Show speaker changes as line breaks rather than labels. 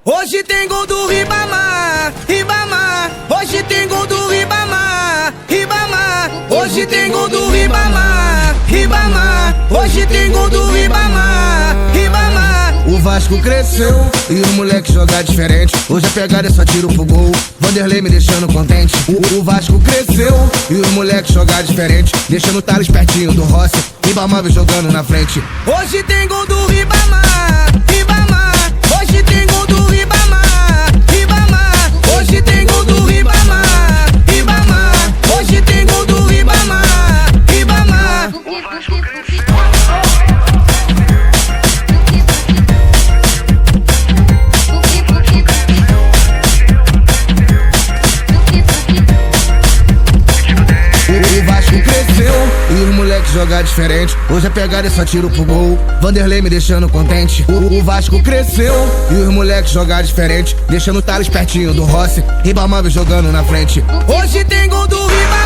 Hoje tem gol do Ribamar, Ribamar. Hoje tem gol do Ribamar, Ribamar. Hoje tem gol do Ribamar, Ribamar. Hoje tem gol do Ribamar, Ribamar. O Vasco cresceu e o moleque joga diferente. Hoje a pegada é só tiro pro gol, Vanderlei me deixando contente. O Vasco cresceu e o moleque joga diferente, deixando o Thales pertinho do Rossi, Ribamar vem jogando na frente. Hoje tem gol do Ribamar, Ribamar. Hoje tem gol do Ribamar, Ribamar. Hoje tem gol do Ribamar, Ribamar. Hoje tem gol do Ribamar, Ribamar. O Vasco cresceu. O Vasco cresceu e os moleques jogar diferente. Hoje a pegada é só tiro pro gol, Vanderlei me deixando contente. O Vasco cresceu e os moleques jogar diferente, deixando o Thales pertinho do Rossi, Ribamar vem jogando na frente. Hoje tem gol do Ribamar.